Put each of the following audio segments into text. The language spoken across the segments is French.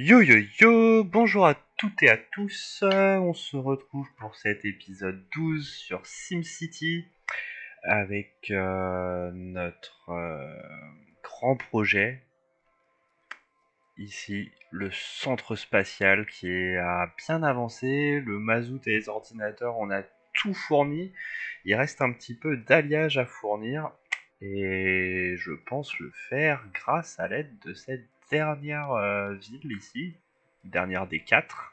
Yo yo yo, bonjour à toutes et à tous, on se retrouve pour cet épisode 12 sur SimCity avec notre grand projet, ici le centre spatial a bien avancé, le mazout et les ordinateurs on a tout fourni, il reste un petit peu d'alliage à fournir et je pense le faire grâce à l'aide de cette dernière ville ici, dernière des 4.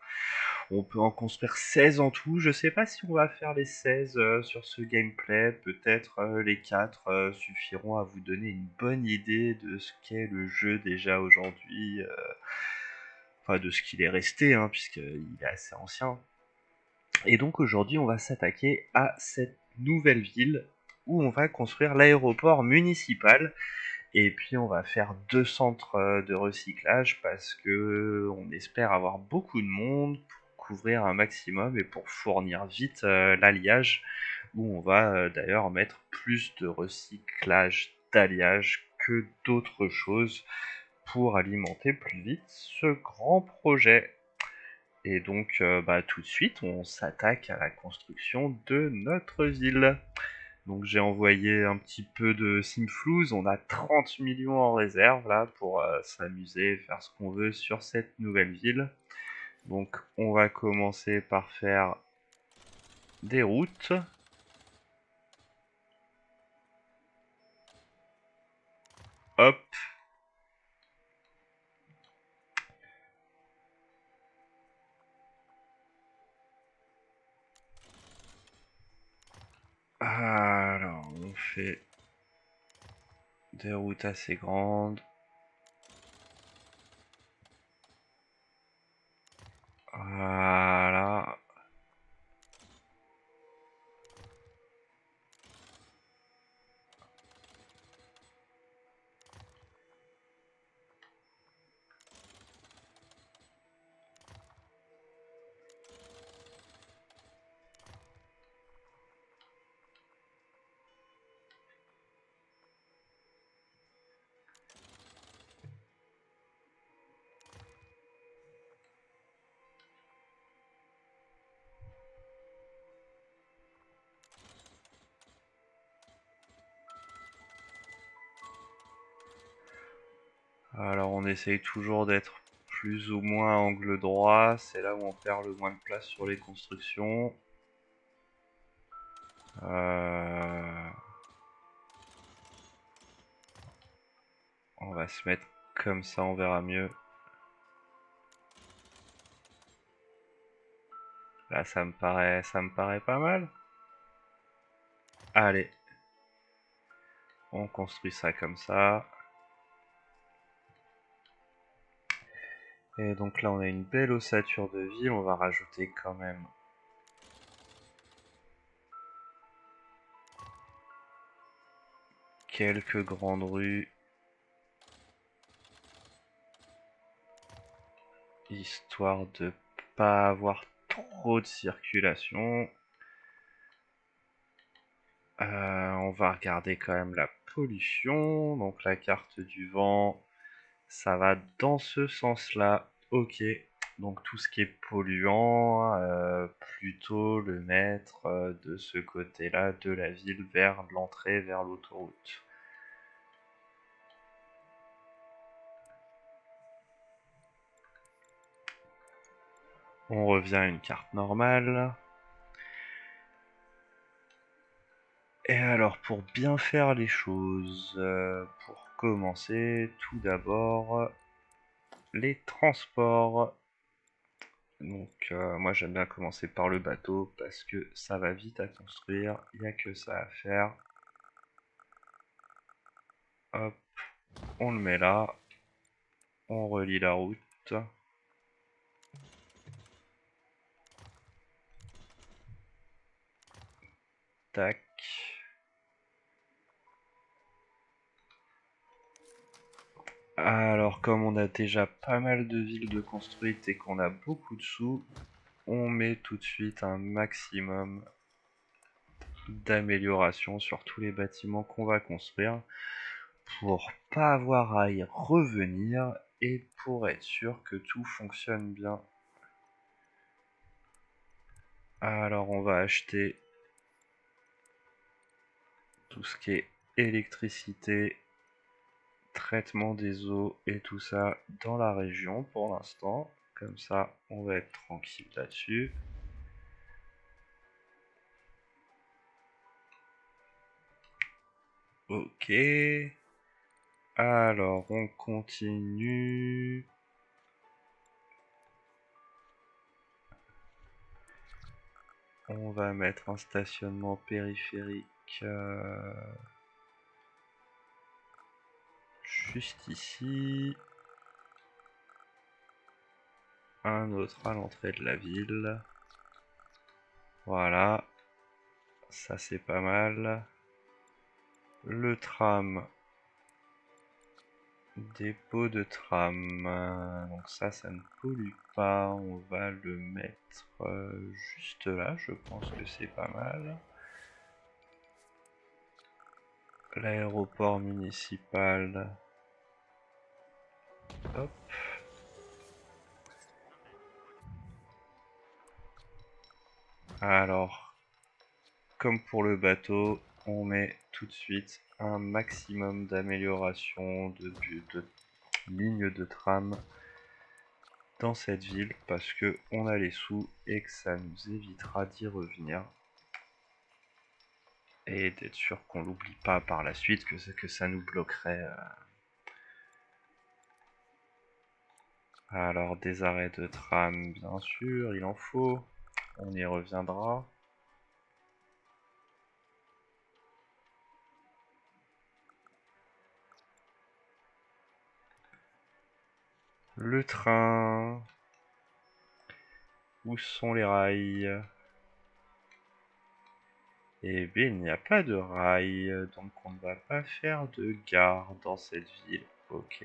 On peut en construire 16 en tout. Je sais pas si on va faire les 16 sur ce gameplay. Peut-être les 4 suffiront à vous donner une bonne idée de ce qu'est le jeu déjà aujourd'hui. Enfin, de ce qu'il est resté, hein, puisqu'il est assez ancien. Et donc aujourd'hui, on va s'attaquer à cette nouvelle ville où on va construire l'aéroport municipal. Et puis on va faire 2 centres de recyclage parce que on espère avoir beaucoup de monde pour couvrir un maximum et pour fournir vite l'alliage où on va d'ailleurs mettre plus de recyclage d'alliage que d'autres choses pour alimenter plus vite ce grand projet. Et donc tout de suite on s'attaque à la construction de notre ville. Donc j'ai envoyé un petit peu de Simflouz, on a 30 millions en réserve là pour s'amuser, faire ce qu'on veut sur cette nouvelle ville. Donc on va commencer par faire des routes. Hop. Alors on fait des routes assez grandes. Voilà. Alors on essaye toujours d'être plus ou moins à angle droit, c'est là où on perd le moins de place sur les constructions. On va se mettre comme ça, on verra mieux. Là ça me paraît pas mal. Allez, on construit ça comme ça. Et donc là on a une belle ossature de ville, on va rajouter quand même quelques grandes rues, histoire de pas avoir trop de circulation. On va regarder quand même la pollution, donc la carte du vent, ça va dans ce sens-là, ok. Donc tout ce qui est polluant, plutôt le mettre de ce côté-là de la ville vers l'entrée, vers l'autoroute. On revient à une carte normale. Et alors pour bien faire les choses, pour commencer, tout d'abord, les transports. Donc moi j'aime bien commencer par le bateau parce que ça va vite à construire, il n'y a que ça à faire. Hop, on le met là, on relie la route. Tac. Alors comme on a déjà pas mal de villes de construites et qu'on a beaucoup de sous, on met tout de suite un maximum d'amélioration sur tous les bâtiments qu'on va construire pour pas avoir à y revenir Et pour être sûr que tout fonctionne bien, alors on va acheter tout ce qui est électricité, traitement des eaux et tout ça dans la région pour l'instant. Comme ça, on va être tranquille là-dessus. Ok. Alors, on continue. On va mettre un stationnement périphérique juste ici. Un autre à l'entrée de la ville. Voilà. Ça, c'est pas mal. Le tram. Dépôt de tram. Donc ça ne pollue pas. On va le mettre juste là. Je pense que c'est pas mal. L'aéroport municipal. Hop. Alors, comme pour le bateau, on met tout de suite un maximum d'amélioration de lignes de tram dans cette ville parce que on a les sous et que ça nous évitera d'y revenir et d'être sûr qu'on l'oublie pas par la suite, que ça nous bloquerait. Alors des arrêts de tram, bien sûr, il en faut, on y reviendra. Le train, où sont les rails? Eh bien, il n'y a pas de rail, donc on ne va pas faire de gare dans cette ville. Ok.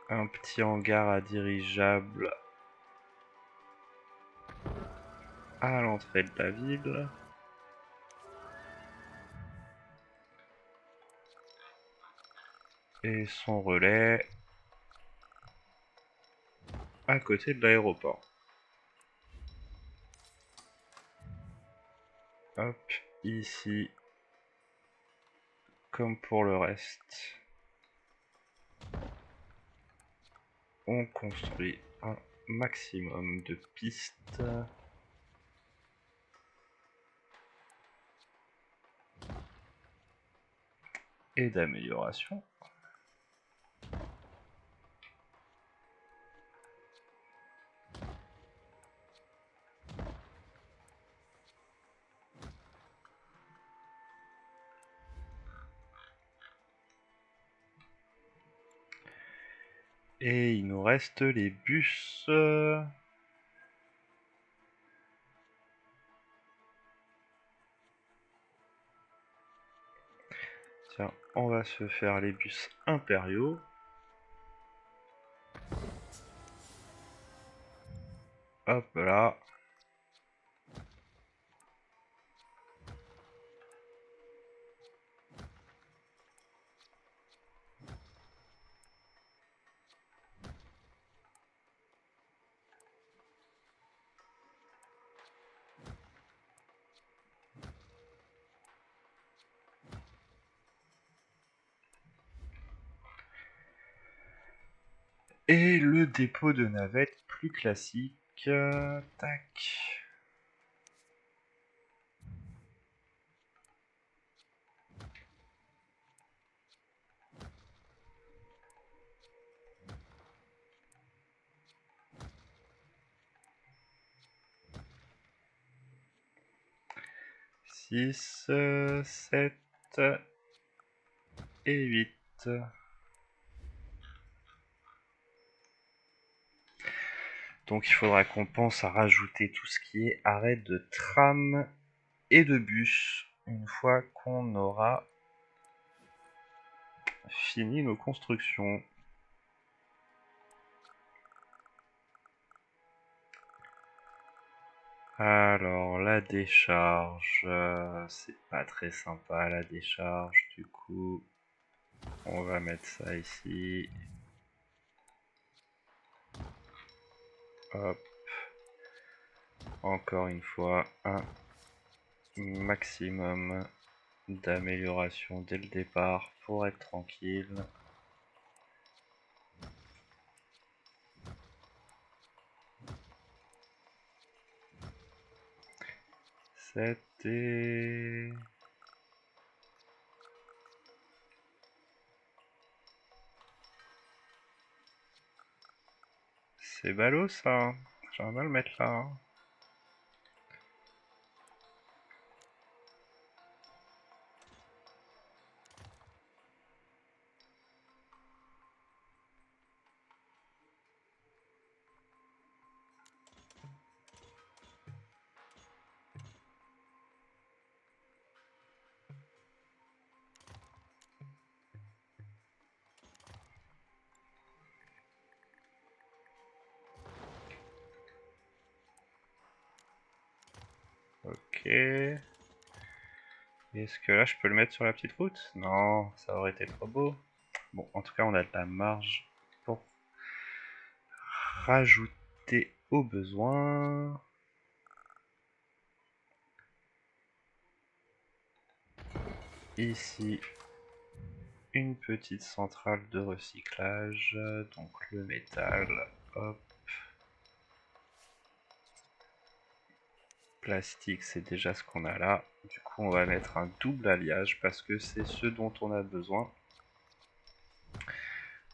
Un petit hangar à dirigeable à l'entrée de la ville. Et son relais à côté de l'aéroport. Hop, ici, comme pour le reste, on construit un maximum de pistes. Et d'amélioration. Et il nous reste les bus. Tiens, on va se faire les bus impériaux. Hop là. Et le dépôt de navette plus classique. Tac. Six, 7 et 8. Donc il faudra qu'on pense à rajouter tout ce qui est arrêt de tram et de bus une fois qu'on aura fini nos constructions. Alors, la décharge, c'est pas très sympa la décharge, du coup, on va mettre ça ici. Hop. Encore une fois, un maximum d'amélioration dès le départ pour être tranquille. C'était... C'est ballot ça. J'aimerais bien le mettre là. Ok. Est-ce que là je peux le mettre sur la petite route? Non, ça aurait été trop beau. Bon, en tout cas on a de la marge pour rajouter au besoin. Ici, une petite centrale de recyclage, donc le métal, hop. Plastique, c'est déjà ce qu'on a là. Du coup, on va mettre un double alliage parce que c'est ce dont on a besoin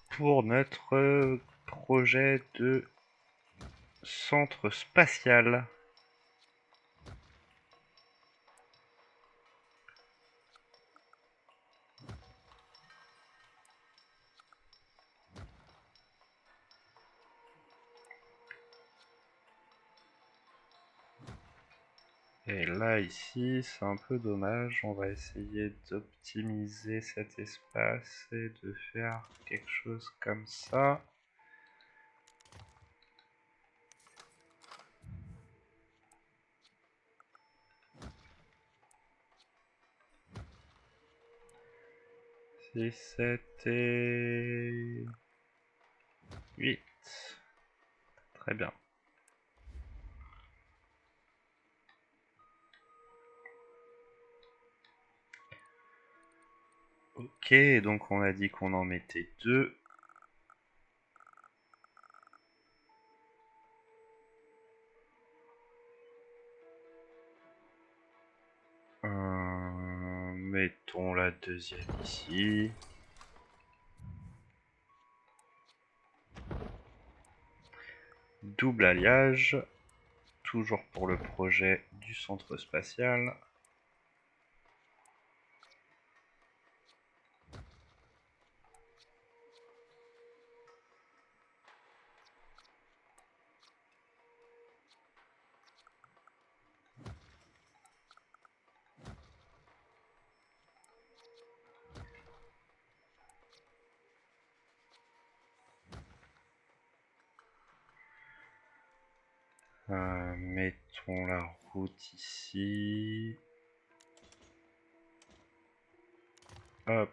pour notre projet de centre spatial. Et là, ici, c'est un peu dommage. On va essayer d'optimiser cet espace et de faire quelque chose comme ça. Si c'était 8. Très bien. Ok, donc on a dit qu'on en mettait 2. Mettons la deuxième ici. Double alliage. Toujours pour le projet du centre spatial. Mettons la route ici. Hop.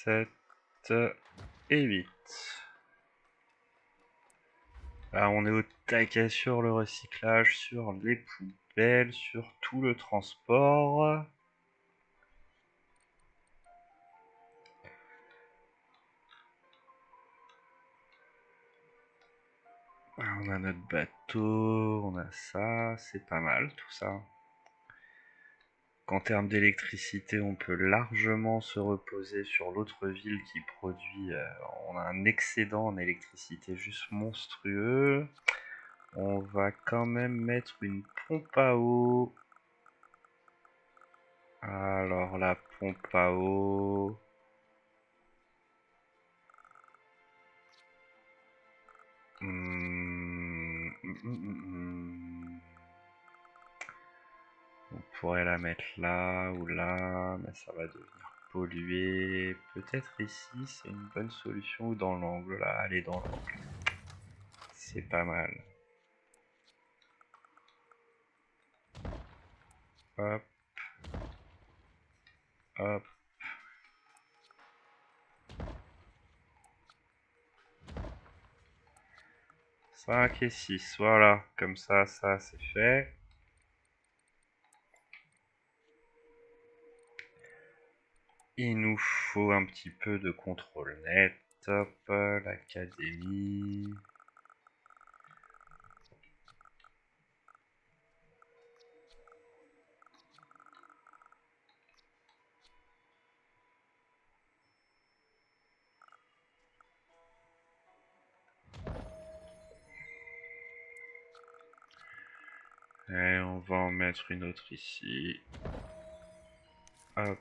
7 et 8. Là, on est au taquet sur le recyclage, sur les poubelles, sur tout le transport. On a notre bateau, on a ça, c'est pas mal tout ça. En termes d'électricité, on peut largement se reposer sur l'autre ville qui produit. On a un excédent en électricité juste monstrueux. On va quand même mettre une pompe à eau. Alors la pompe à eau. On pourrait la mettre là ou là, mais ça va devenir pollué. Peut-être ici, c'est une bonne solution, ou dans l'angle là. Allez, dans l'angle. C'est pas mal. Hop. Hop. 5 et 6, voilà. Comme ça c'est fait. Il nous faut un petit peu de contrôle net. Hop, l'académie. Et on va en mettre une autre ici. Hop,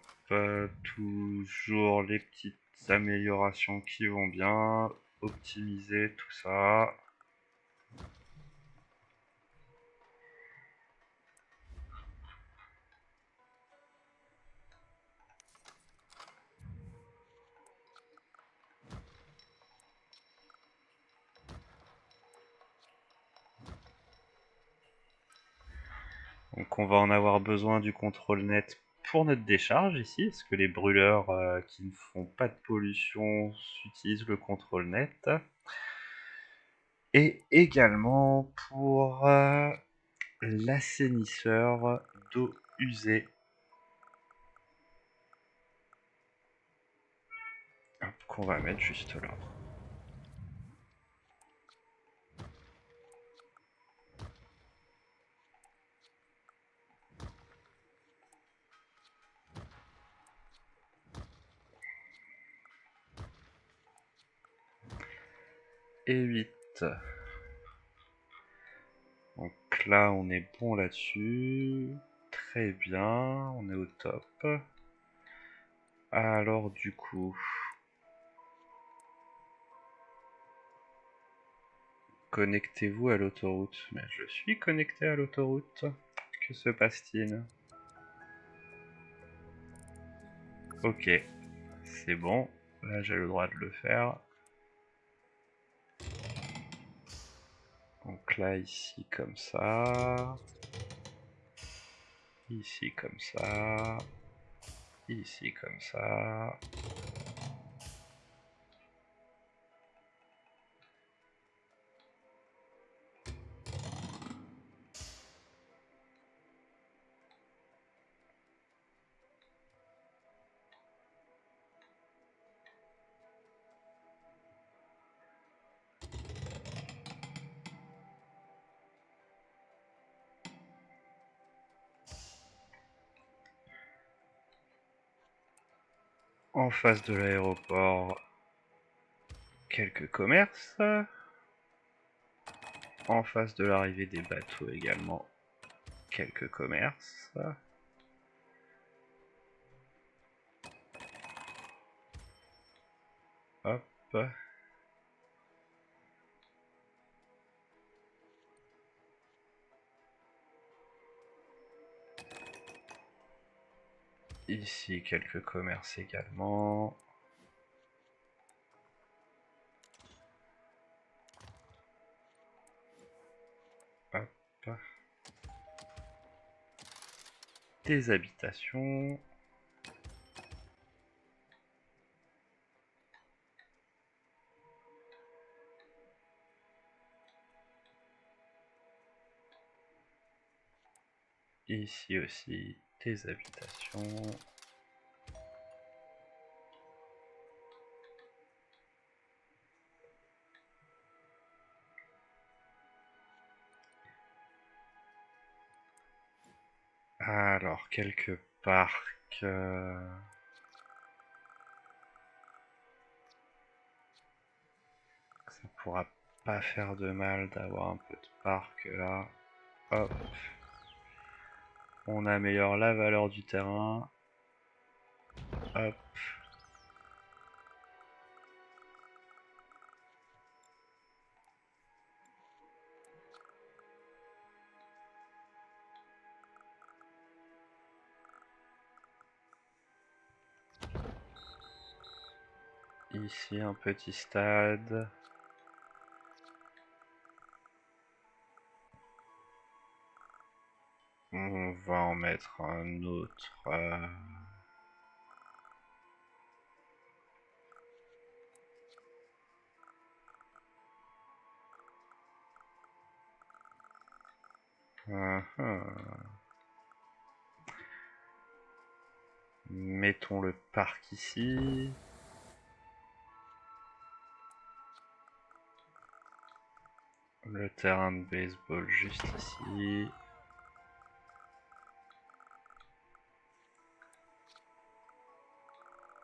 toujours les petites améliorations qui vont bien. Optimiser tout ça. Donc on va en avoir besoin du contrôle net pour notre décharge ici, parce que les brûleurs qui ne font pas de pollution utilisent le contrôle net. Et également pour l'assainisseur d'eau usée. Qu'on va mettre juste là. Et 8. Donc là, on est bon là-dessus. Très bien, on est au top. Alors du coup, connectez-vous à l'autoroute. Mais je suis connecté à l'autoroute. Que se passe-t-il? Ok, c'est bon. Là, j'ai le droit de le faire. Donc là, ici, comme ça. Ici, comme ça. Ici, comme ça. En face de l'aéroport, quelques commerces. En face de l'arrivée des bateaux également, quelques commerces. Hop. Ici, quelques commerces également. Hop. Des habitations. Ici aussi, des habitations. Alors, quelques parcs. Ça pourra pas faire de mal d'avoir un peu de parc là. Hop. On améliore la valeur du terrain. Hop. Ici un petit stade. On va en mettre un autre. Mettons le parc ici. Le terrain de baseball juste ici.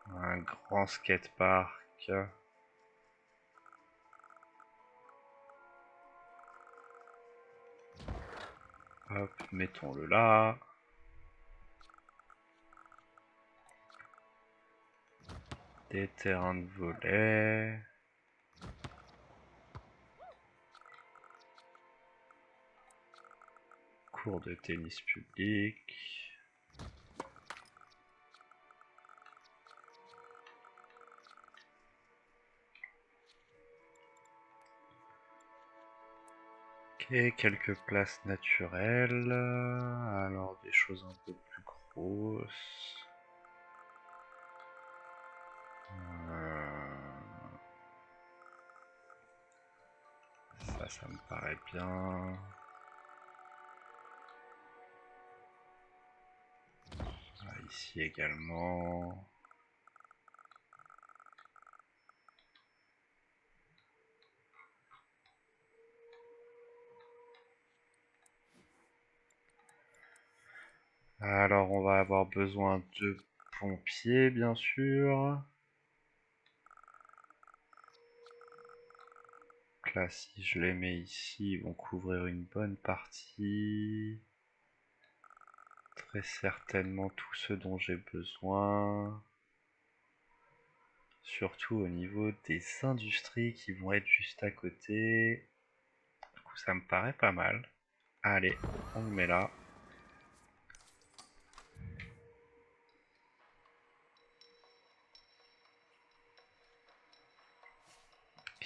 Un grand skatepark. Hop, mettons-le là. Des terrains de volley. Cours de tennis public. Ok, quelques places naturelles. Alors des choses un peu plus grosses. Ça me paraît bien. Ici également. Alors on va avoir besoin de pompiers bien sûr. Donc là si je les mets ici, ils vont couvrir une bonne partie. Très certainement tout ce dont j'ai besoin. Surtout au niveau des industries qui vont être juste à côté. Du coup ça me paraît pas mal. Allez, on le met là.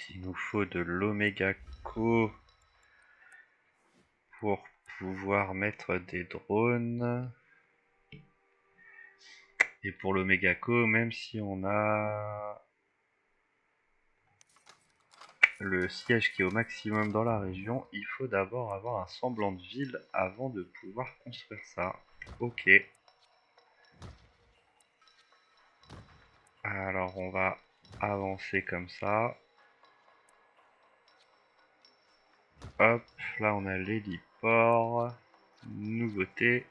Il nous faut de l'Omega Co pour pouvoir mettre des drones. Et pour l'Omega Co, même si on a le siège qui est au maximum dans la région, il faut d'abord avoir un semblant de ville avant de pouvoir construire ça. Ok. Alors on va avancer comme ça. Hop, là on a l'héliport. Nouveauté.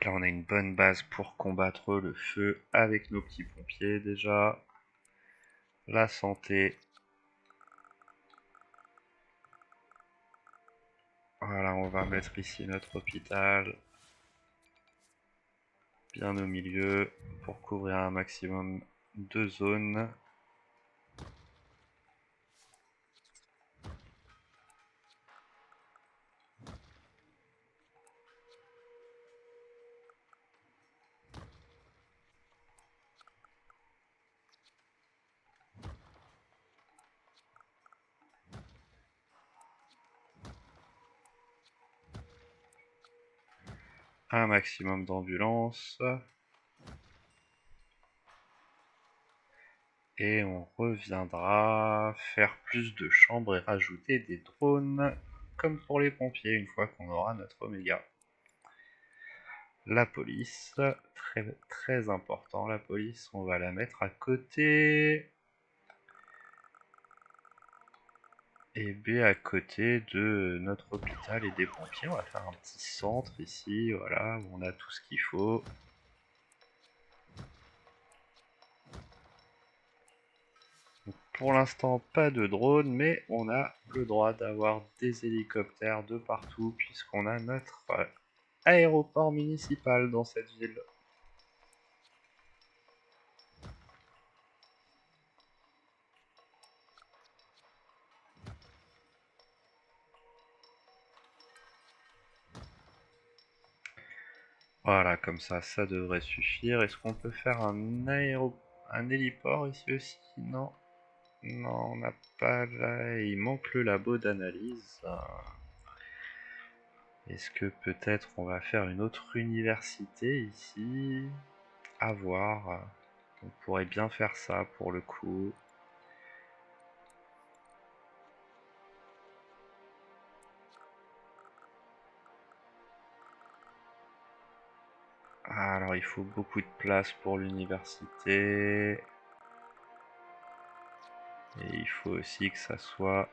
Là on a une bonne base pour combattre le feu avec nos petits pompiers déjà. La santé. Voilà, on va mettre ici notre hôpital. Bien au milieu pour couvrir un maximum de zones. Un maximum d'ambulances. Et on reviendra faire plus de chambres et rajouter des drones comme pour les pompiers une fois qu'on aura notre Oméga. La police, très, très important, la police, on va la mettre à côté. Et B à côté de notre hôpital et des pompiers. On va faire un petit centre ici, voilà, où on a tout ce qu'il faut. Donc, pour l'instant, pas de drone, mais on a le droit d'avoir des hélicoptères de partout, puisqu'on a notre aéroport municipal dans cette ville. Voilà, comme ça devrait suffire. Est-ce qu'on peut faire un héliport ici aussi? Non. Non, on n'a pas là. Il manque le labo d'analyse. Est-ce que peut-être on va faire une autre université ici? À voir. On pourrait bien faire ça pour le coup. Alors il faut beaucoup de place pour l'université. Et il faut aussi que ça soit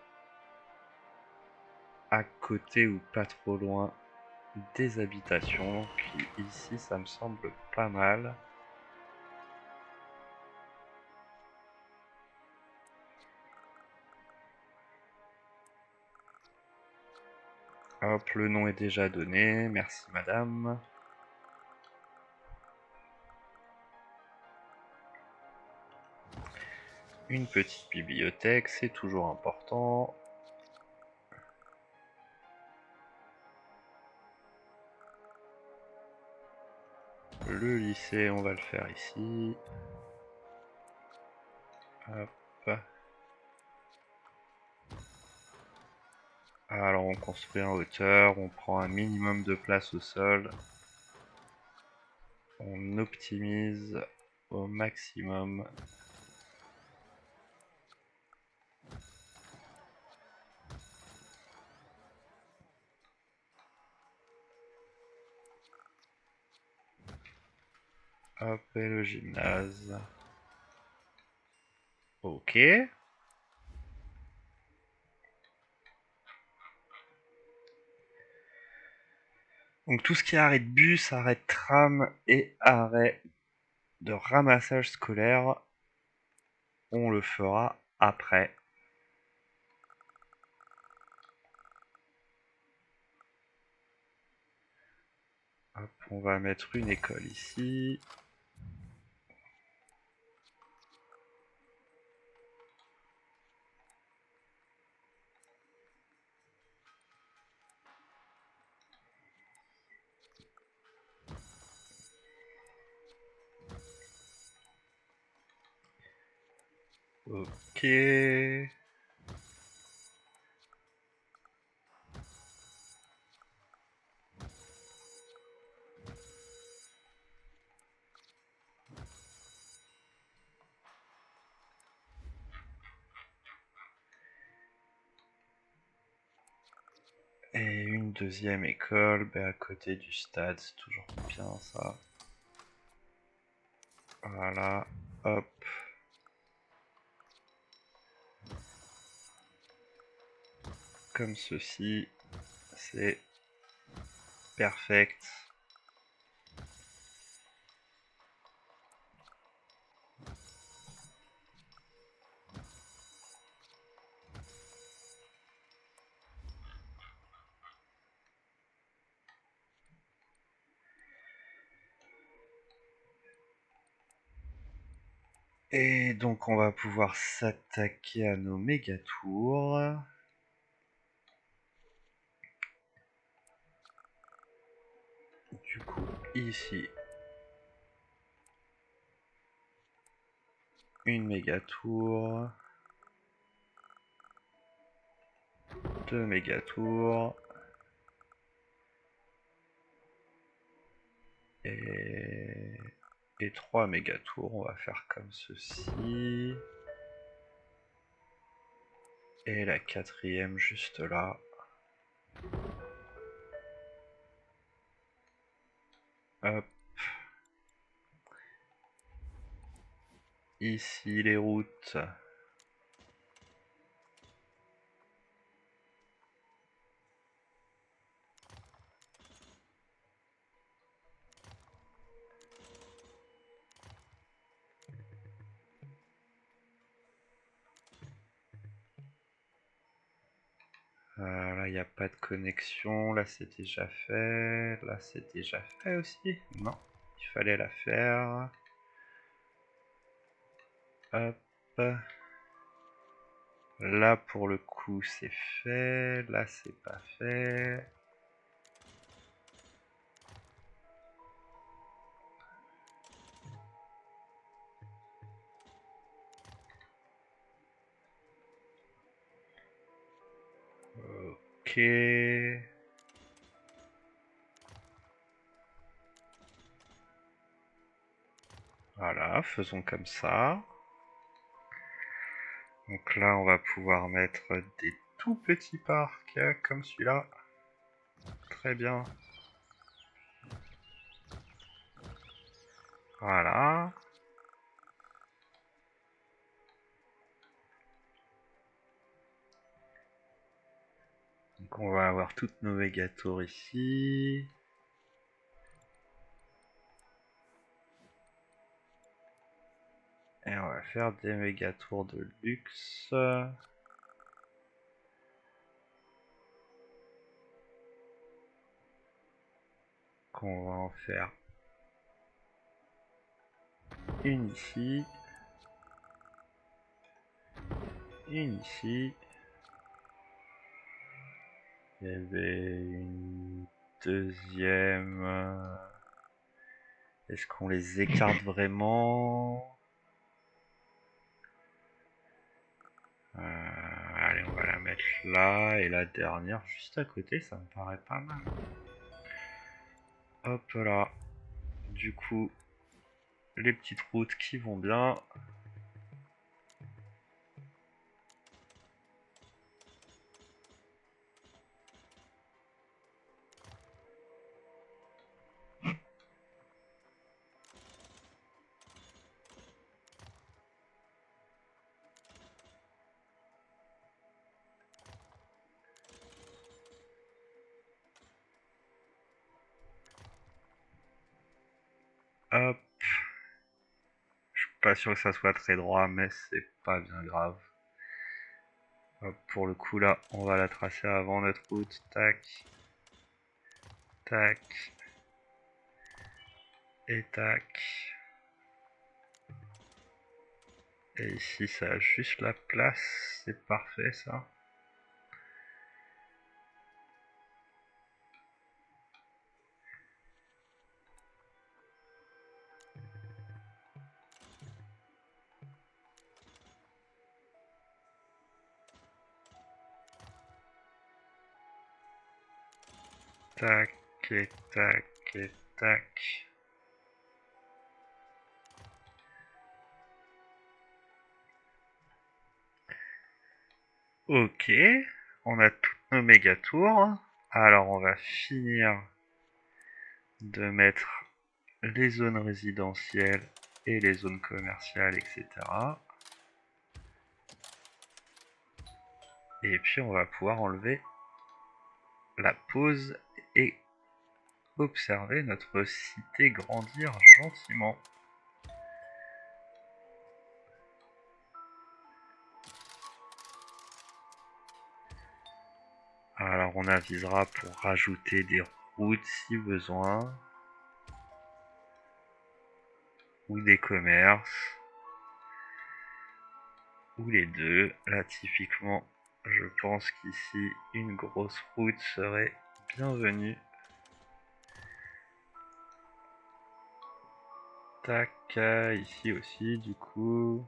à côté ou pas trop loin des habitations. Qui ici ça me semble pas mal. Hop, le nom est déjà donné. Merci madame. Une petite bibliothèque, c'est toujours important. Le lycée, on va le faire ici. Hop. Alors on construit en hauteur, on prend un minimum de place au sol. On optimise au maximum. Hop, et le gymnase. Ok. Donc tout ce qui est arrêt de bus, arrêt de tram et arrêt de ramassage scolaire, on le fera après. Hop, on va mettre une école ici. Ok. Et une deuxième école à côté du stade, c'est toujours bien ça. Voilà, hop. Comme ceci, c'est perfect. Et donc on va pouvoir s'attaquer à nos méga tours. Du coup, ici, une méga tour. Deux méga tours. Et trois méga tours. On va faire comme ceci. Et la quatrième juste là. Hop. Ici les routes. Là, il n'y a pas de connexion. Là, c'est déjà fait. Là, c'est déjà fait aussi. Non, il fallait la faire. Hop. Là, pour le coup, c'est fait. Là, c'est pas fait. Ok. Voilà, faisons comme ça. Donc là, on va pouvoir mettre des tout petits parcs comme celui-là. Très bien. Voilà. Donc on va avoir toutes nos mégatours ici. Et on va faire des mégatours de luxe. Qu'on va en faire une ici. Une ici. Il y avait une deuxième. Est-ce qu'on les écarte vraiment? Allez, on va la mettre là. Et la dernière juste à côté, ça me paraît pas mal. Hop là. Du coup, les petites routes qui vont bien. Hop. Je suis pas sûr que ça soit très droit, mais c'est pas bien grave. Hop, pour le coup là, on va la tracer avant notre route. Tac. Tac. Et tac. Et ici, ça a juste la place. C'est parfait ça. Tac, et tac, et tac. Ok, on a toutes nos méga tours. Alors on va finir de mettre les zones résidentielles et les zones commerciales, etc. Et puis on va pouvoir enlever la pause et observer notre cité grandir gentiment. Alors on avisera pour rajouter des routes si besoin. Ou des commerces. Ou les deux. Là typiquement, je pense qu'ici une grosse route serait bienvenue. Tac, ici aussi du coup.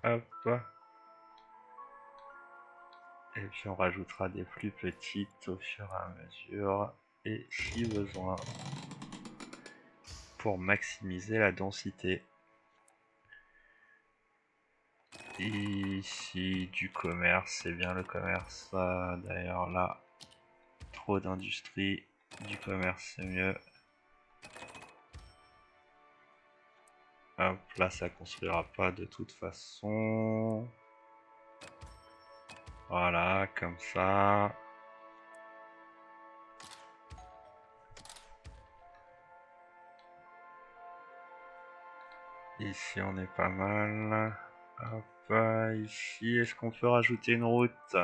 Hop. Et puis on rajoutera des plus petites au fur et à mesure. Et si besoin, pour maximiser la densité. Ici du commerce, c'est bien le commerce. D'ailleurs là, trop d'industrie, du commerce c'est mieux. Hop, là ça construira pas de toute façon. Voilà, comme ça. Ici on est pas mal. Hop, ici, est-ce qu'on peut rajouter une route?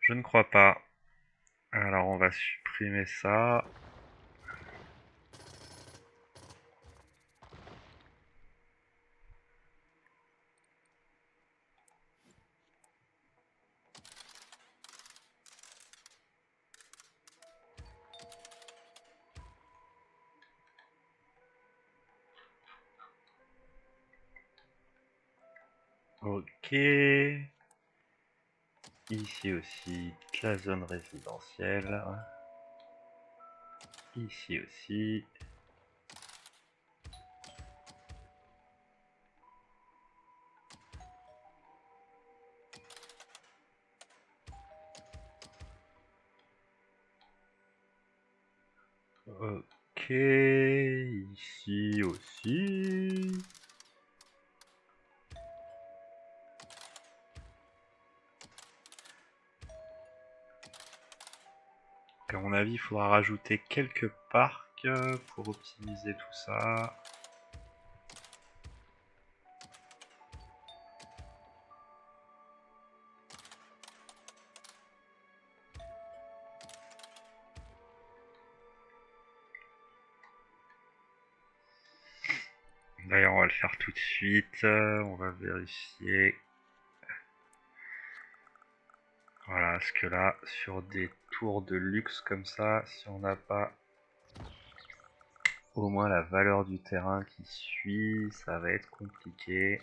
Je ne crois pas. Alors on va supprimer ça. Ok. Ici aussi, la zone résidentielle. Ici aussi. Ok, ici aussi. À mon avis, il faudra rajouter quelques parcs pour optimiser tout ça. D'ailleurs, on va le faire tout de suite. On va vérifier. Voilà, parce que là, sur des tours de luxe comme ça, si on n'a pas au moins la valeur du terrain qui suit, ça va être compliqué.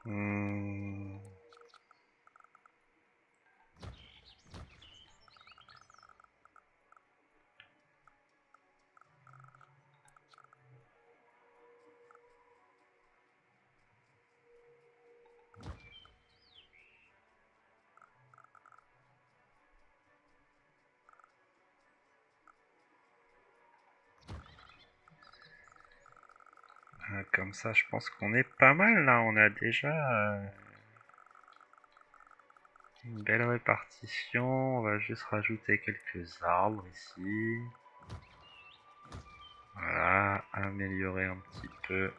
Hmm. Comme ça, je pense qu'on est pas mal là. On a déjà une belle répartition. On va juste rajouter quelques arbres ici. Voilà, améliorer un petit peu.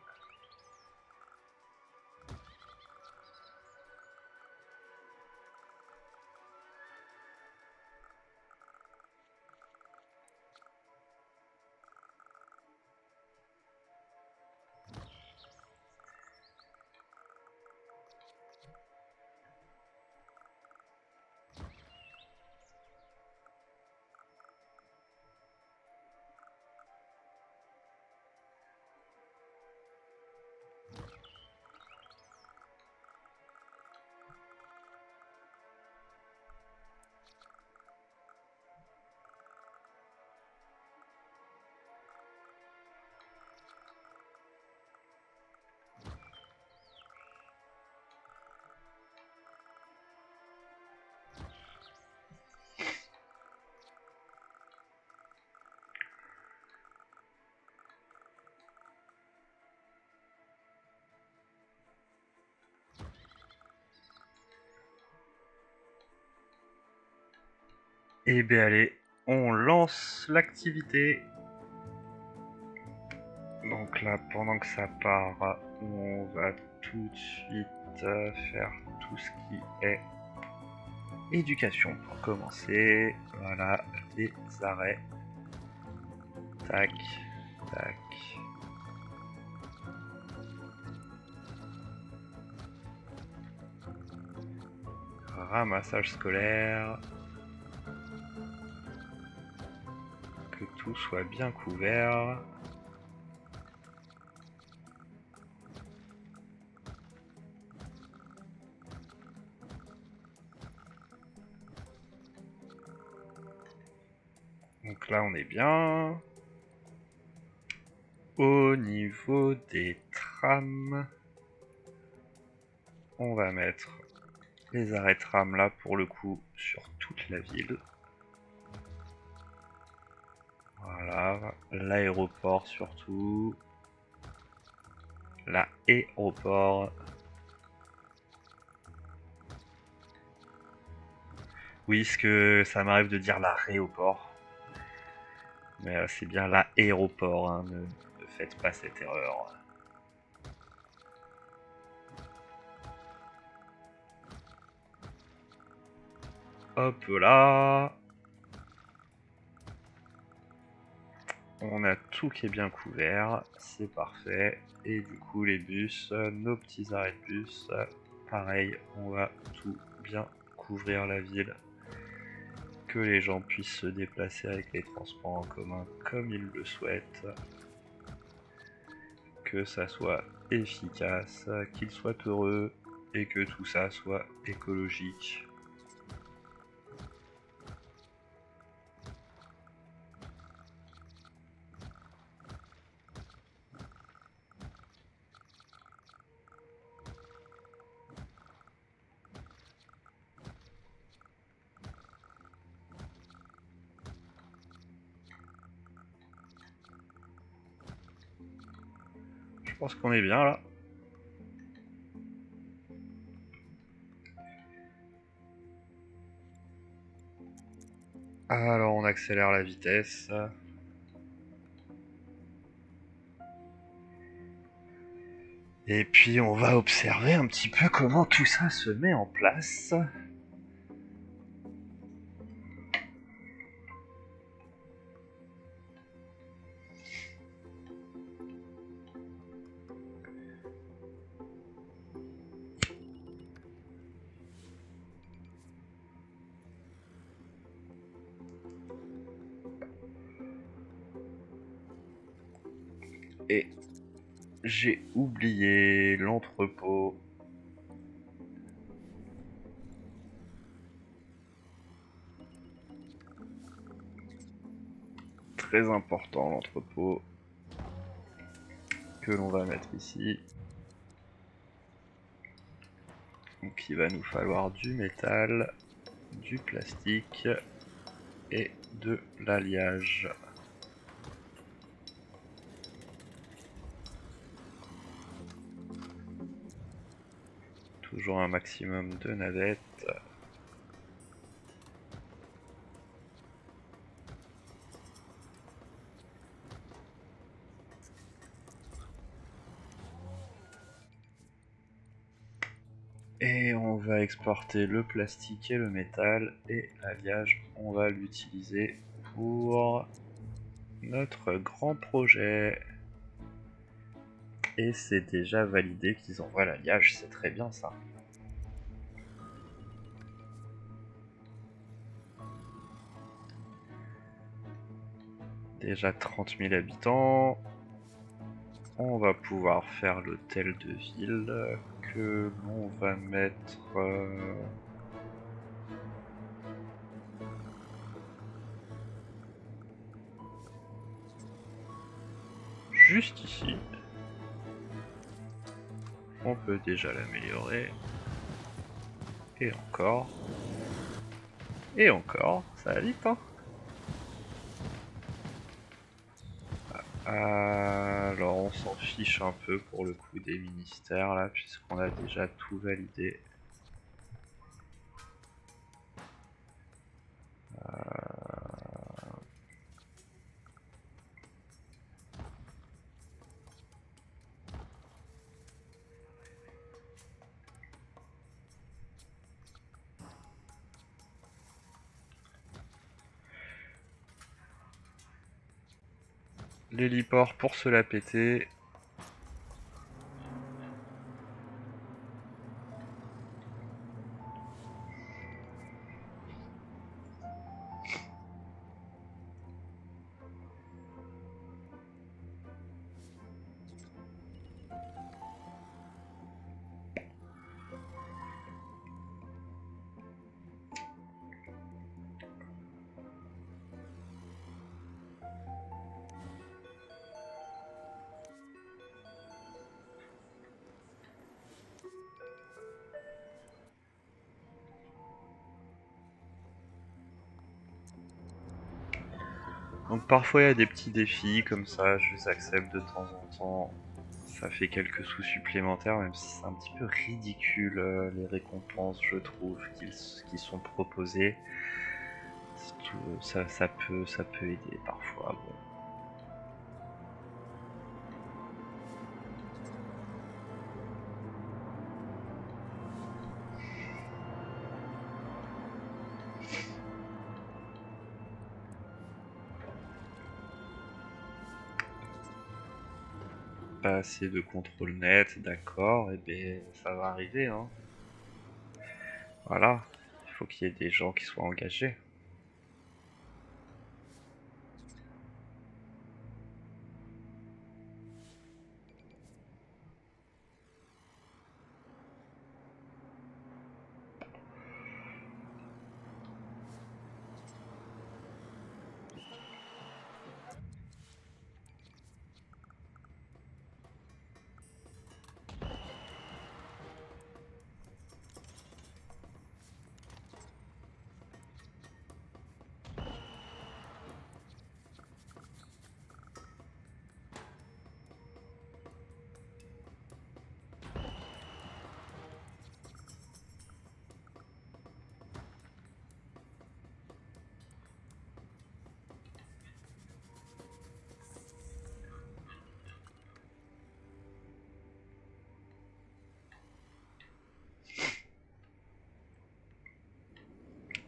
Et bien allez, on lance l'activité. Donc là, pendant que ça part, on va tout de suite faire tout ce qui est éducation pour commencer. Voilà, les arrêts. Tac, tac. Ramassage scolaire. Que tout soit bien couvert. Donc là, on est bien. Au niveau des trams, on va mettre les arrêts tram là pour le coup sur toute la ville. Voilà, l'aéroport surtout. L'aéroport. Oui, ce que ça m'arrive de dire l'aéroport. Mais c'est bien l'aéroport, hein, ne faites pas cette erreur. Hop là. On a tout qui est bien couvert, c'est parfait. Et du coup les bus, nos petits arrêts de bus, pareil, on va tout bien couvrir la ville. Que les gens puissent se déplacer avec les transports en commun comme ils le souhaitent. Que ça soit efficace, qu'ils soient heureux et que tout ça soit écologique. Je pense qu'on est bien là. Alors on accélère la vitesse. Et puis on va observer un petit peu comment tout ça se met en place. Et j'ai oublié l'entrepôt. Très important l'entrepôt que l'on va mettre ici. Donc il va nous falloir du métal, du plastique et de l'alliage. Toujours un maximum de navettes. Et on va exporter le plastique et le métal, et l'alliage on va l'utiliser pour notre grand projet. Et c'est déjà validé qu'ils envoient l'alliage, c'est très bien ça. Déjà 30 000 habitants. On va pouvoir faire l'hôtel de ville que l'on va mettre juste ici. On peut déjà l'améliorer. Et encore. Et encore. Ça va vite, hein. Alors on s'en fiche un peu pour le coup des ministères là, puisqu'on a déjà tout validé. L'héliport pour se la péter. Donc parfois il y a des petits défis comme ça, je les accepte de temps en temps. Ça fait quelques sous supplémentaires, même si c'est un petit peu ridicule les récompenses, je trouve, qui sont proposées. Ça peut aider parfois. Bon. Pas assez de contrôle net, d'accord, et bien ça va arriver, hein. Voilà, il faut qu'il y ait des gens qui soient engagés.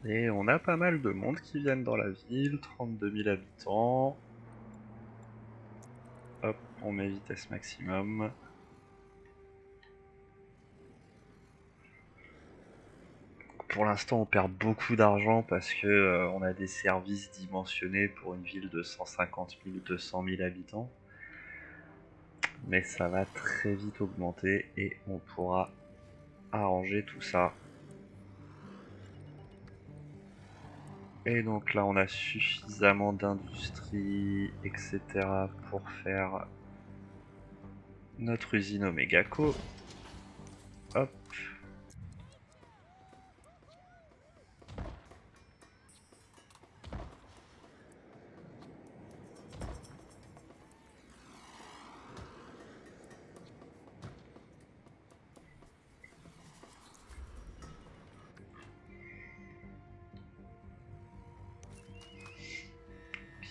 Et on a pas mal de monde qui viennent dans la ville, 32 000 habitants. Hop, on met vitesse maximum. Pour l'instant, on perd beaucoup d'argent parce que on a des services dimensionnés pour une ville de 150 000, 200 000 habitants. Mais ça va très vite augmenter et on pourra arranger tout ça. Et donc là, on a suffisamment d'industrie, etc. pour faire notre usine Omegaco. Hop.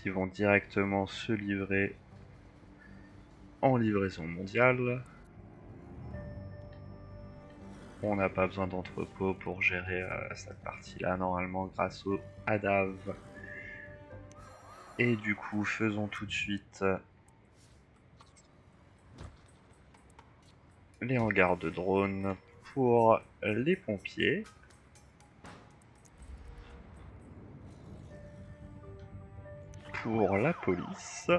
Qui vont directement se livrer en livraison mondiale. On n'a pas besoin d'entrepôt pour gérer cette partie-là normalement grâce au ADAV. Et du coup, faisons tout de suite les hangars de drones pour les pompiers. Pour la police.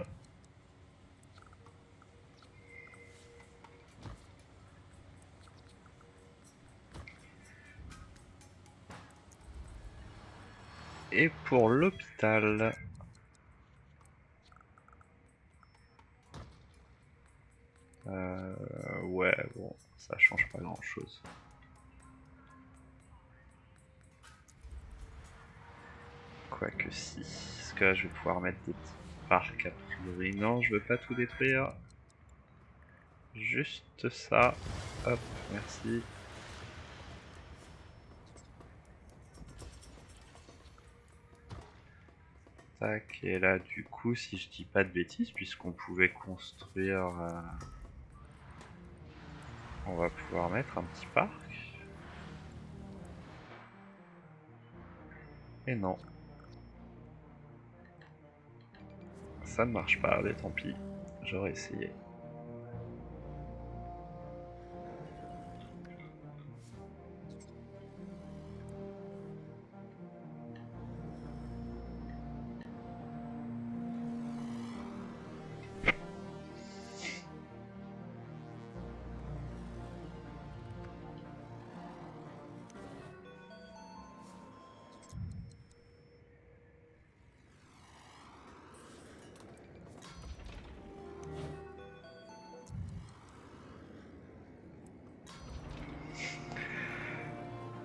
Et pour l'hôpital. Ouais, bon, ça change pas grand chose. Quoique si. Parce que là, je vais pouvoir mettre des petits parcs a priori. Non, je veux pas tout détruire. Juste ça. Hop, merci. Tac, et là, du coup, si je dis pas de bêtises, puisqu'on pouvait construire... on va pouvoir mettre un petit parc. Et non. Ça ne marche pas, mais tant pis. J'aurais essayé.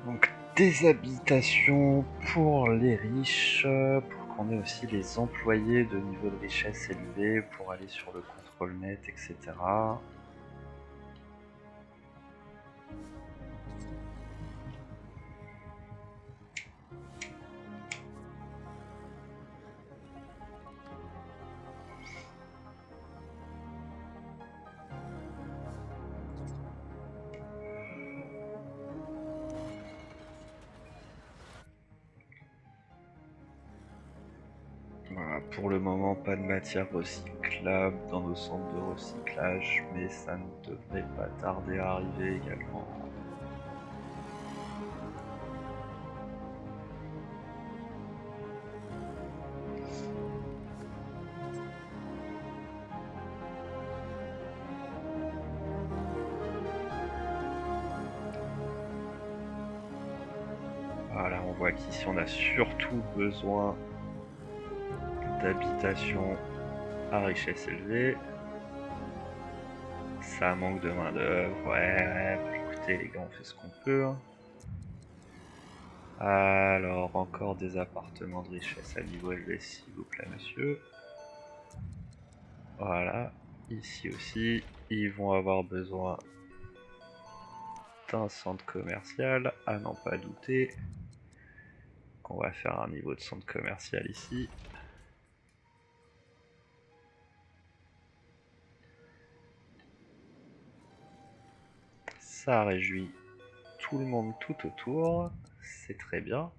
Donc des habitations pour les riches, pour qu'on ait aussi les employés de niveau de richesse élevé, pour aller sur le contrôle net, etc. Voilà, pour le moment, pas de matière recyclable dans nos centres de recyclage, mais ça ne devrait pas tarder à arriver également. Voilà, on voit qu'ici on a surtout besoin d'habitations à richesse élevée. Ça manque de main d'œuvre, ouais, bah écoutez les gars, on fait ce qu'on peut. Hein. Alors, encore des appartements de richesse à niveau élevé, s'il vous plaît, monsieur. Voilà, ici aussi, ils vont avoir besoin d'un centre commercial, à n'en pas douter. On va faire un niveau de centre commercial ici. Ça réjouit tout le monde tout autour, c'est très bien.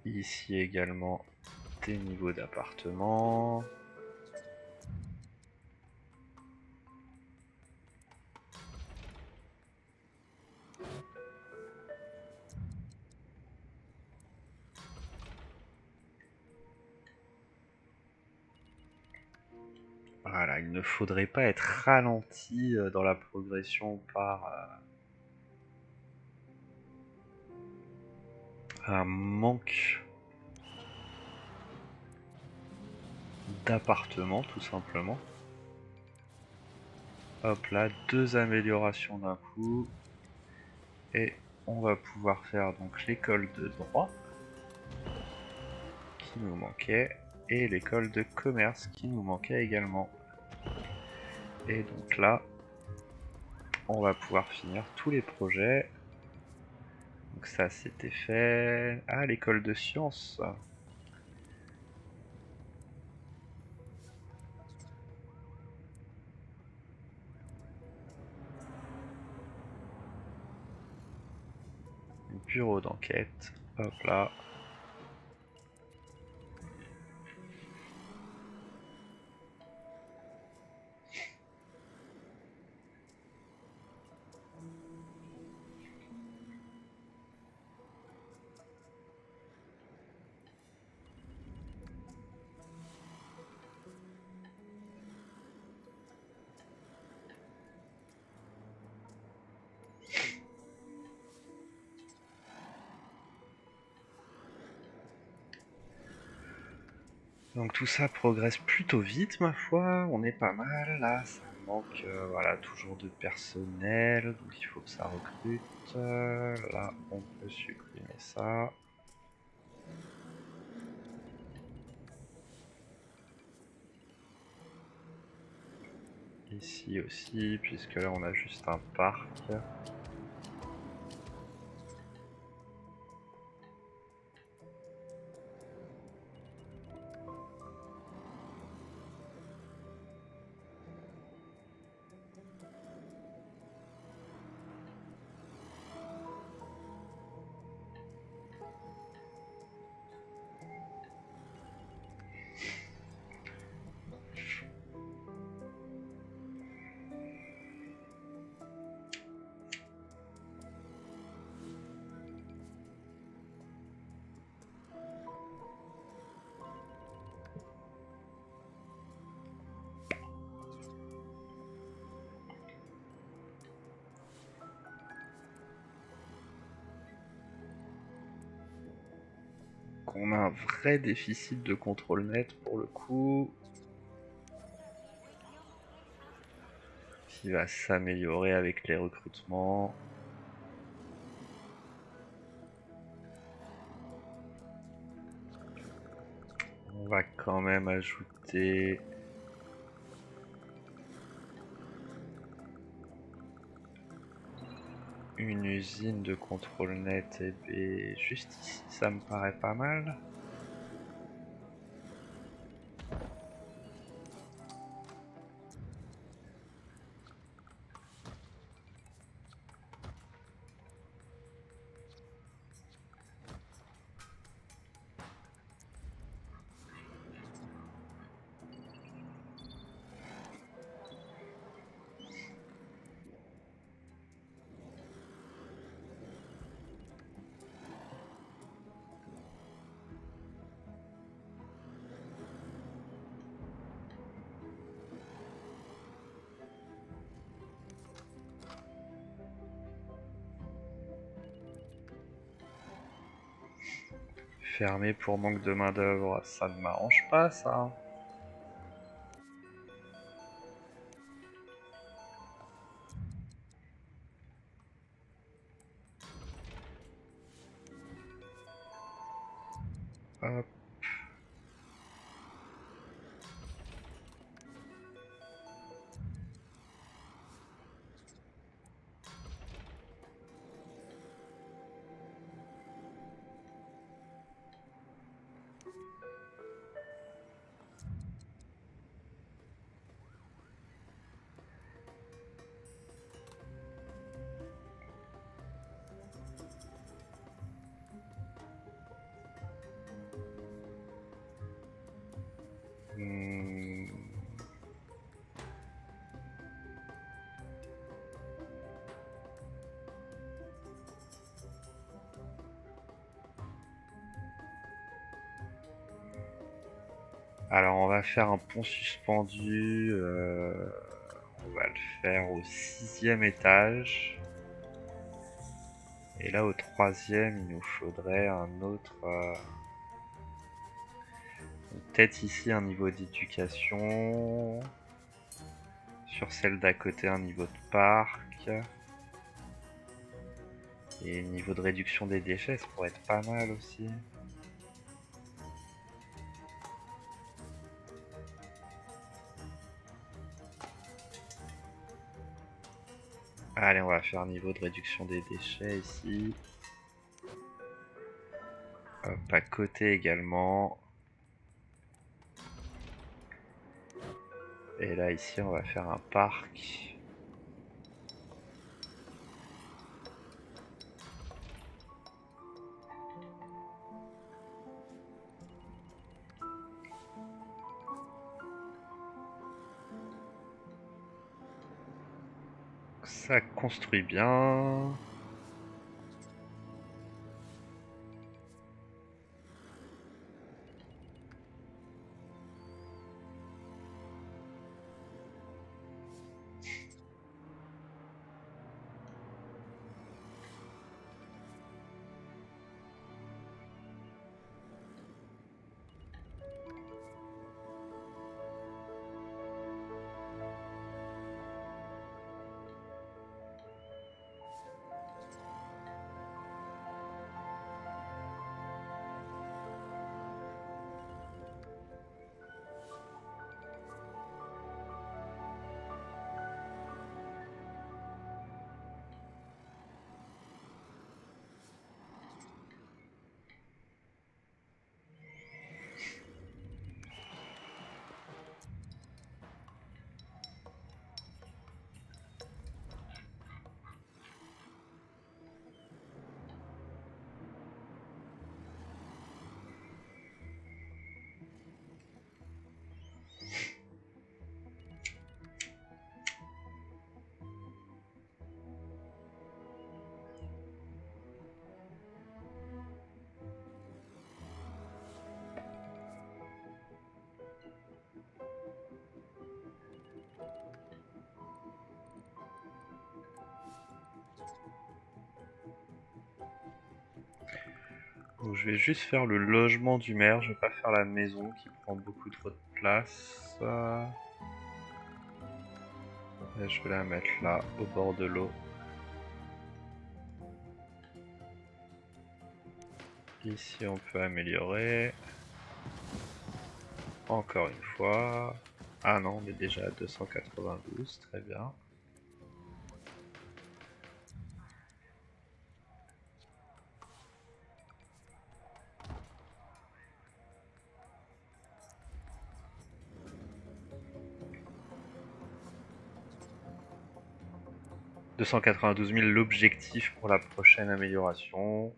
Ici également des niveaux d'appartements. Voilà, il ne faudrait pas être ralenti dans la progression par un manque d'appartements tout simplement. Hop là, 2 améliorations d'un coup. Et on va pouvoir faire donc l'école de droit qui nous manquait et l'école de commerce qui nous manquait également. Et donc là, on va pouvoir finir tous les projets. Donc ça c'était fait. Ah, l'école de sciences. Bureau d'enquête. Hop là. Donc tout ça progresse plutôt vite ma foi, on est pas mal là, ça manque voilà, toujours de personnel, donc il faut que ça recrute. Là on peut supprimer ça. Ici aussi, puisque là on a juste un parc. On a un vrai déficit de contrôle net pour le coup. Qui va s'améliorer avec les recrutements. On va quand même ajouter une usine de contrôle net et juste ici, ça me paraît pas mal. Fermé pour manque de main d'œuvre, ça ne m'arrange pas ça. Hop. Hmm. Alors on va faire un pont suspendu, on va le faire au 6e étage. Et là au 3e il nous faudrait un autre... peut-être ici un niveau d'éducation. Sur celle d'à côté un niveau de parc. Et niveau de réduction des déchets, ça pourrait être pas mal aussi. Allez, on va faire niveau de réduction des déchets ici. Hop, à côté également. Et là, ici, on va faire un parc. Ça construit bien. Donc, je vais juste faire le logement du maire, je vais pas faire la maison qui prend beaucoup trop de place. Et je vais la mettre là, au bord de l'eau. Ici, on peut améliorer. Encore une fois. Ah non, on est déjà à 292, très bien. « 292 000 l'objectif pour la prochaine amélioration. »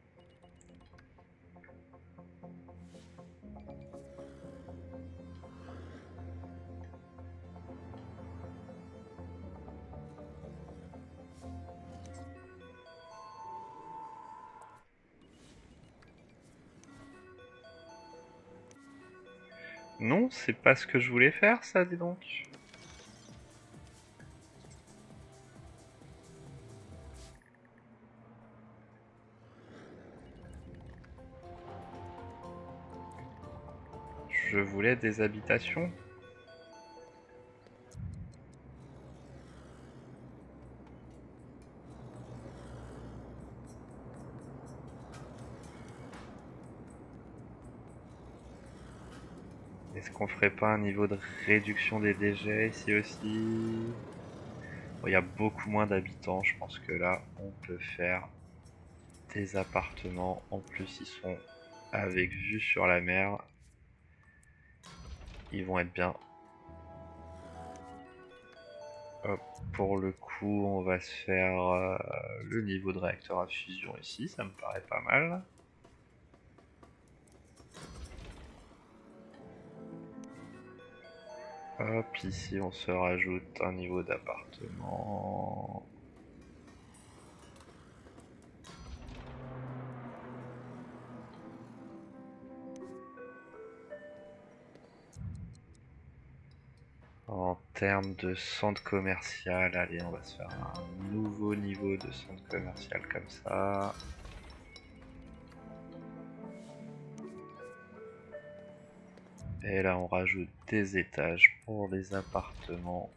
Non, c'est pas ce que je voulais faire, ça, dis donc. Je voulais des habitations. Est-ce qu'on ferait pas un niveau de réduction des déchets ici aussi? Bon, il y a beaucoup moins d'habitants, je pense que là on peut faire des appartements. En plus ils sont avec vue sur la mer. Ils vont être bien. Hop, pour le coup on va se faire le niveau de réacteur à fusion ici, ça me paraît pas mal. Hop, ici on se rajoute un niveau d'appartement. En termes de centre commercial, allez, on va se faire un nouveau niveau de centre commercial comme ça. Et là, on rajoute des étages pour les appartements.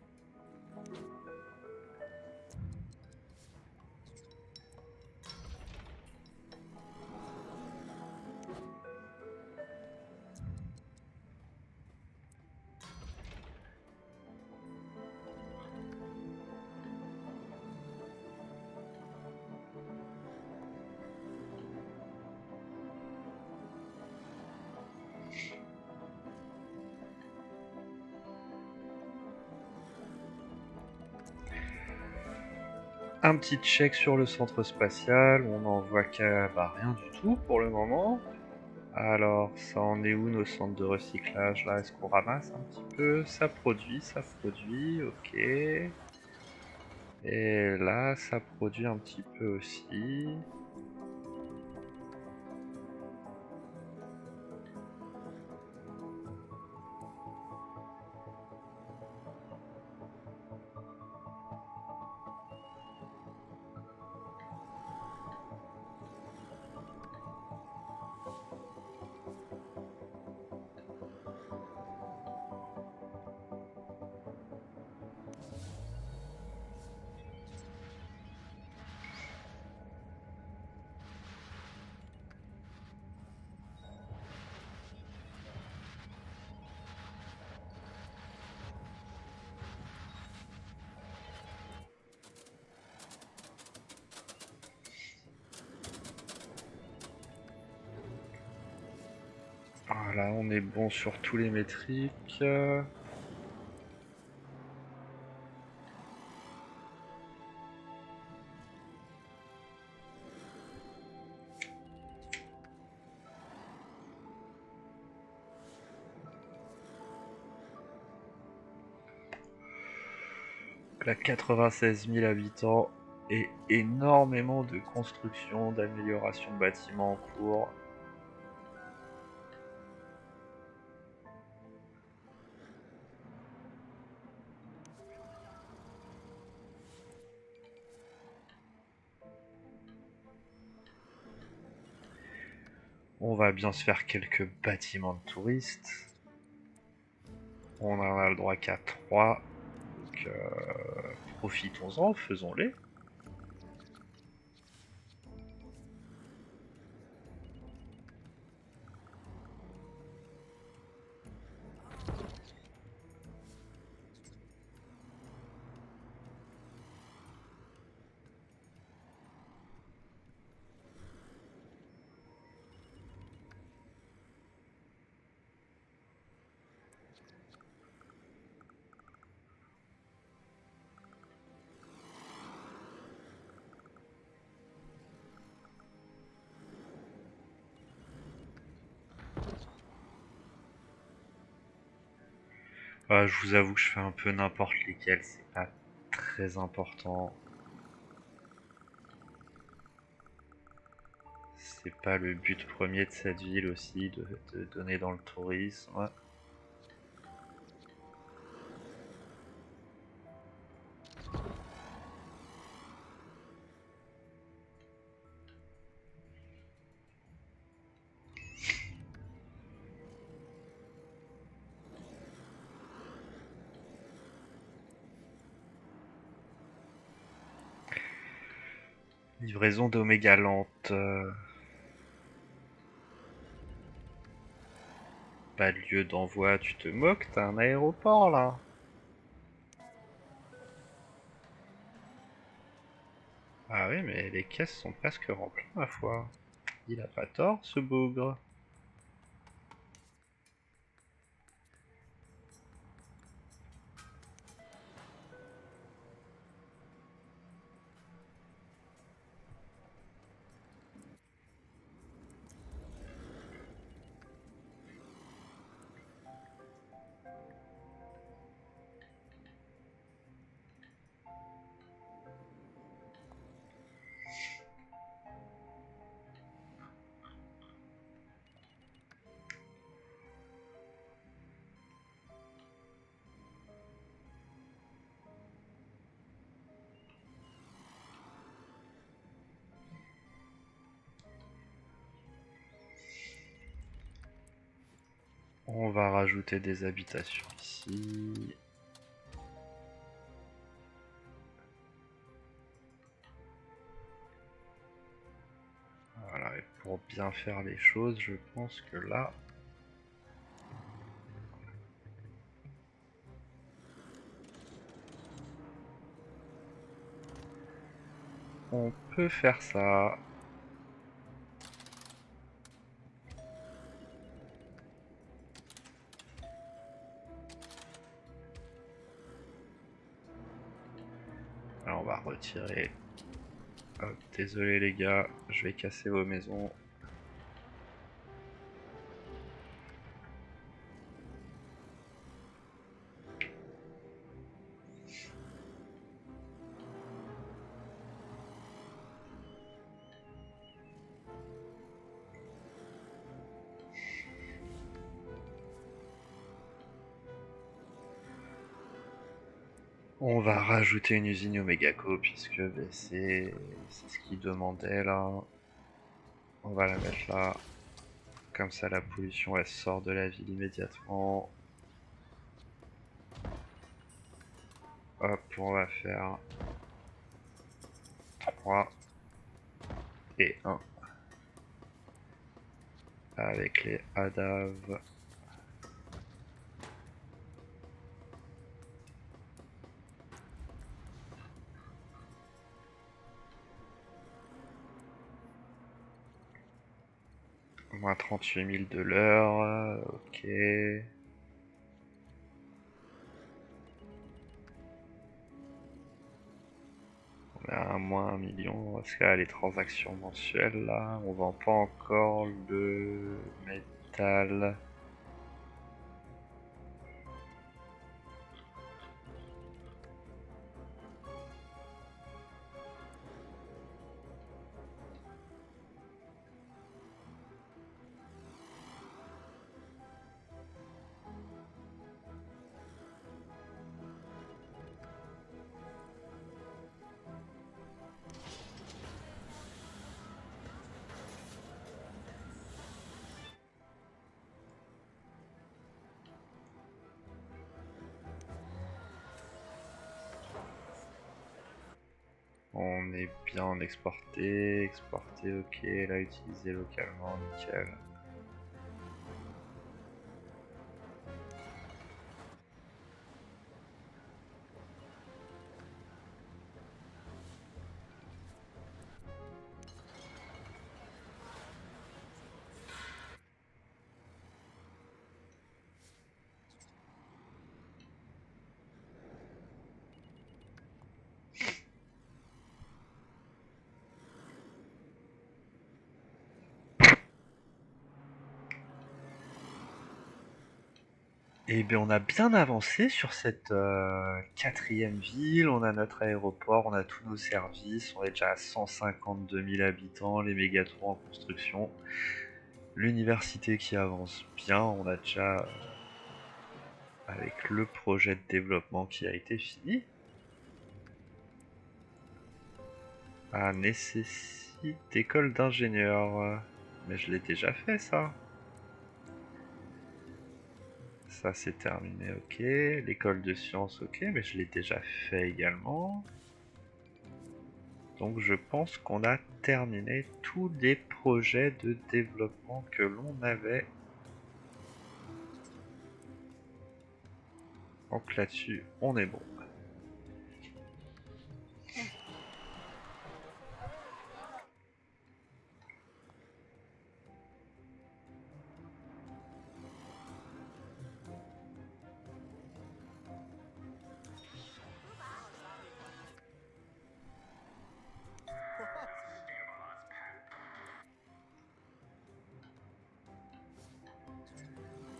Un petit check sur le centre spatial, on n'en voit rien du tout pour le moment. Alors, ça en est où nos centres de recyclage là? Est-ce qu'on ramasse un petit peu? Ça produit, ok. Et là, ça produit un petit peu aussi. Voilà, on est bon sur tous les métriques. La 96 000 habitants et énormément de construction, d'amélioration de bâtiments en cours. On va bien se faire quelques bâtiments de touristes. On en a le droit qu'à 3. Donc profitons-en, faisons-les. Je vous avoue que je fais un peu n'importe lesquels, c'est pas très important. C'est pas le but premier de cette ville aussi, de donner dans le tourisme. Livraison d'Oméga lente. Pas de lieu d'envoi, tu te moques, t'as un aéroport là. Ah oui, mais les caisses sont presque remplies, ma foi. Il a pas tort, ce bougre. On va rajouter des habitations ici. Voilà, et pour bien faire les choses, je pense que là, on peut faire ça. Alors on va retirer. Hop, désolé les gars, je vais casser vos maisons. On va rajouter une usine Omegaco puisque c'est ce qu'il demandait là. On va la mettre là. Comme ça la pollution elle sort de la ville immédiatement. Hop, on va faire 3 et 1 avec les ADAV. Moins 38 000 de l'heure, ok. On est à moins 1 million, parce que là, les transactions mensuelles, là, on vend pas encore le métal. On est bien en exporté, ok, là utilisé localement, nickel. Et bien on a bien avancé sur cette quatrième ville, on a notre aéroport, on a tous nos services, on est déjà à 152 000 habitants, les mégatros en construction, l'université qui avance bien, on a déjà avec le projet de développement qui a été fini. Ah, nécessite école d'ingénieur. Mais je l'ai déjà fait ça. Ça c'est terminé, ok. L'école de sciences, ok, mais je l'ai déjà fait également. Donc je pense qu'on a terminé tous les projets de développement que l'on avait. Donc là-dessus, on est bon.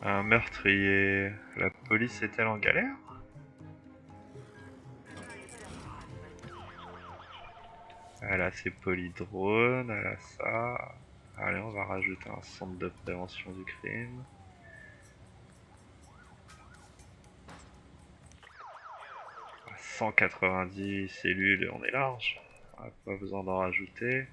Un meurtrier. La police est-elle en galère? Elle a ses polydrones, elle a ça. Allez, on va rajouter un centre de prévention du crime. À 190 cellules et on est large. On n'a pas besoin d'en rajouter.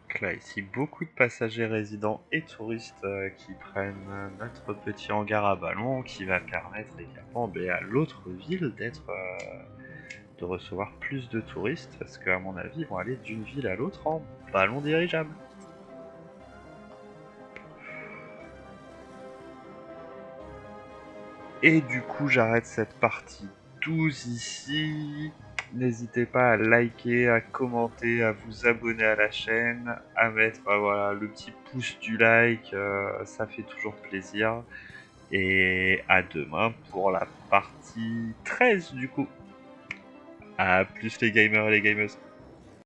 Donc là, ici, beaucoup de passagers résidents et touristes qui prennent notre petit hangar à ballon qui va permettre également à l'autre ville de recevoir plus de touristes parce qu'à mon avis, ils vont aller d'une ville à l'autre en ballon dirigeable. Et du coup, j'arrête cette partie 12 ici. N'hésitez pas à liker, à commenter, à vous abonner à la chaîne, à mettre voilà, le petit pouce du like, ça fait toujours plaisir. Et à demain pour la partie 13 du coup. À plus les gamers et les gameuses.